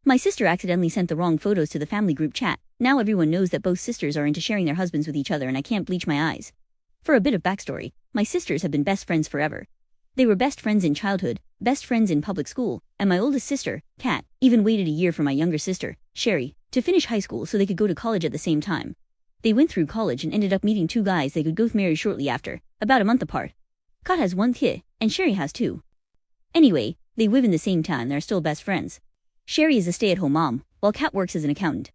My sister accidentally sent the wrong photos to the family group chat. Now everyone knows that both sisters are into sharing their husbands with each other and I can't bleach my eyes. For a bit of backstory, my sisters have been best friends forever. They were best friends in childhood, best friends in public school, and my oldest sister, Kat, even waited a year for my younger sister, Sherry, to finish high school so they could go to college at the same time. They went through college and ended up meeting two guys they could both marry shortly after, about a month apart. Kat has one kid, and Sherry has two. Anyway, they live in the same town and are still best friends. Sherry is a stay-at-home mom, while Kat works as an accountant.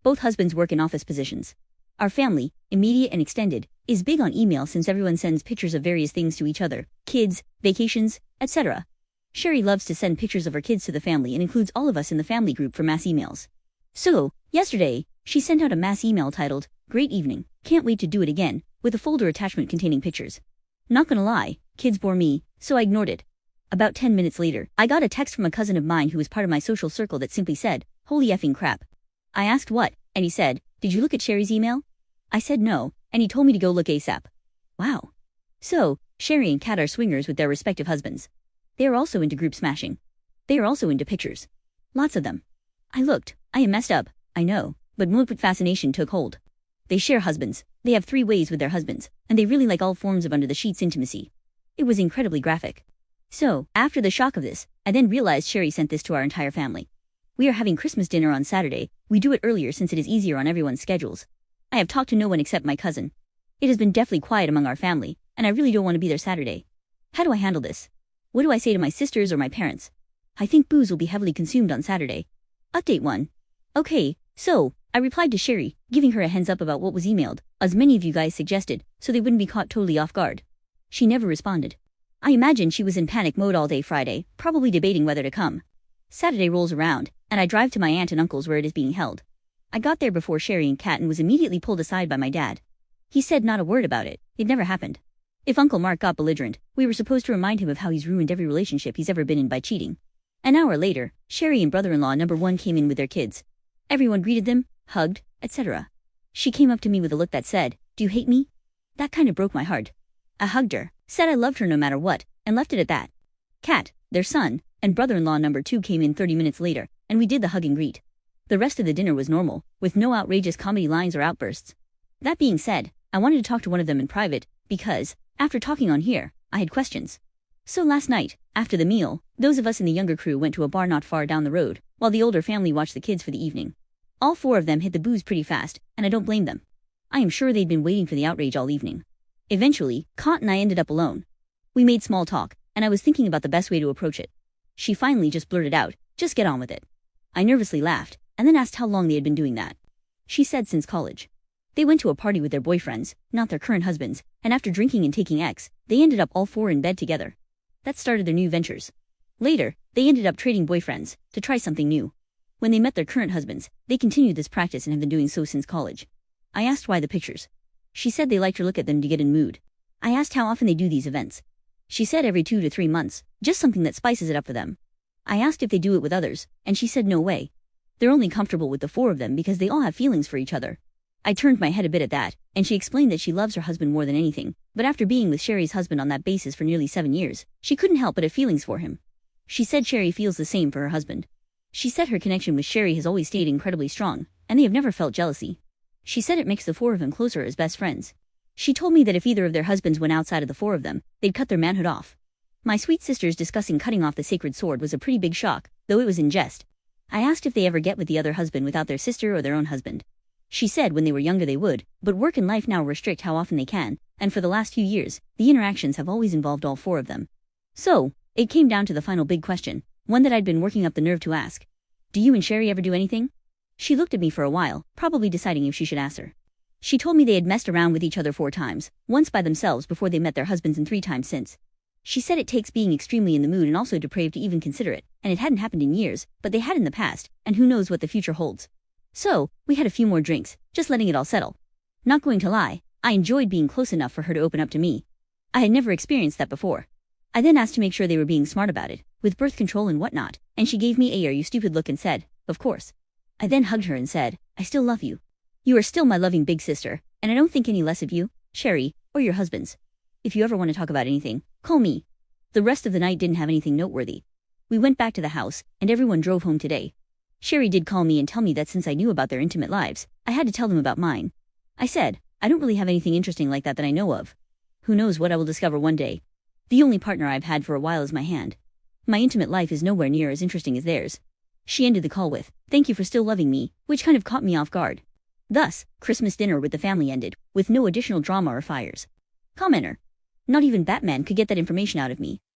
Both husbands work in office positions. Our family, immediate and extended, is big on email since everyone sends pictures of various things to each other, kids, vacations, etc. Sherry loves to send pictures of her kids to the family and includes all of us in the family group for mass emails. So, yesterday, she sent out a mass email titled, "Great evening, can't wait to do it again," with a folder attachment containing pictures. Not gonna lie, kids bore me, so I ignored it. About 10 minutes later, I got a text from a cousin of mine who was part of my social circle that simply said, "Holy effing crap." I asked what, and he said, "Did you look at Sherry's email?" I said no, and he told me to go look ASAP. Wow. So, Sherry and Kat are swingers with their respective husbands. They are also into group smashing. They are also into pictures. Lots of them. I looked. I am messed up, I know, but morbid fascination took hold. They share husbands. They have 3 ways with their husbands, and they really like all forms of under-the-sheets intimacy. It was incredibly graphic. So, after the shock of this, I then realized Sherry sent this to our entire family. We are having Christmas dinner on Saturday. We do it earlier since it is easier on everyone's schedules. I have talked to no one except my cousin. It has been deathly quiet among our family, and I really don't want to be there Saturday. How do I handle this? What do I say to my sisters or my parents? I think booze will be heavily consumed on Saturday. Update 1. Okay, so, I replied to Sherry, giving her a heads up about what was emailed, as many of you guys suggested, so they wouldn't be caught totally off guard. She never responded. I imagine she was in panic mode all day Friday, probably debating whether to come. Saturday rolls around, and I drive to my aunt and uncle's where it is being held. I got there before Sherry and Kat and was immediately pulled aside by my dad. He said not a word about it. It never happened. If Uncle Mark got belligerent, we were supposed to remind him of how he's ruined every relationship he's ever been in by cheating. An hour later, Sherry and brother-in-law number 1 came in with their kids. Everyone greeted them, hugged, etc. She came up to me with a look that said, "Do you hate me?" That kind of broke my heart. I hugged her, said I loved her no matter what, and left it at that. Kat, their son, and brother-in-law number 2 came in 30 minutes later, and we did the hug and greet. The rest of the dinner was normal, with no outrageous comedy lines or outbursts. That being said, I wanted to talk to one of them in private, because, after talking on here, I had questions. So last night, after the meal, those of us in the younger crew went to a bar not far down the road, while the older family watched the kids for the evening. All 4 of them hit the booze pretty fast, and I don't blame them. I am sure they'd been waiting for the outrage all evening. Eventually, Kat and I ended up alone. We made small talk, and I was thinking about the best way to approach it. She finally just blurted out, "Just get on with it." I nervously laughed, and then asked how long they had been doing that. She said since college. They went to a party with their boyfriends, not their current husbands, and after drinking and taking X, they ended up all 4 in bed together. That started their new ventures. Later, they ended up trading boyfriends, to try something new. When they met their current husbands, they continued this practice and have been doing so since college. I asked why the pictures. She said they liked to look at them to get in mood. I asked how often they do these events. She said every 2 to 3 months, just something that spices it up for them. I asked if they do it with others, and she said no way. They're only comfortable with the 4 of them because they all have feelings for each other. I turned my head a bit at that, and she explained that she loves her husband more than anything, but after being with Sherry's husband on that basis for nearly 7 years, she couldn't help but have feelings for him. She said Sherry feels the same for her husband. She said her connection with Sherry has always stayed incredibly strong, and they have never felt jealousy. She said it makes the 4 of them closer as best friends. She told me that if either of their husbands went outside of the 4 of them, they'd cut their manhood off. My sweet sisters discussing cutting off the sacred sword was a pretty big shock, though it was in jest. I asked if they ever get with the other husband without their sister or their own husband. She said when they were younger they would, but work and life now restrict how often they can, and for the last few years, the interactions have always involved all 4 of them. So, it came down to the final big question, one that I'd been working up the nerve to ask. Do you and Sherry ever do anything? She looked at me for a while, probably deciding if she should ask her. She told me they had messed around with each other 4 times, once by themselves before they met their husbands and 3 times since. She said it takes being extremely in the mood and also depraved to even consider it, and it hadn't happened in years, but they had in the past, and who knows what the future holds. So, we had a few more drinks, just letting it all settle. Not going to lie, I enjoyed being close enough for her to open up to me. I had never experienced that before. I then asked to make sure they were being smart about it, with birth control and whatnot, and she gave me a "are you stupid" look and said, "Of course." I then hugged her and said, "I still love you. You are still my loving big sister, and I don't think any less of you, Sherry, or your husbands. If you ever want to talk about anything, call me." The rest of the night didn't have anything noteworthy. We went back to the house, and everyone drove home today. Sherry did call me and tell me that since I knew about their intimate lives, I had to tell them about mine. I said, I don't really have anything interesting like that I know of. Who knows what I will discover one day. The only partner I've had for a while is my hand. My intimate life is nowhere near as interesting as theirs. She ended the call with, thank you for still loving me, which kind of caught me off guard. Thus, Christmas dinner with the family ended, with no additional drama or fires. Commenter. Not even Batman could get that information out of me.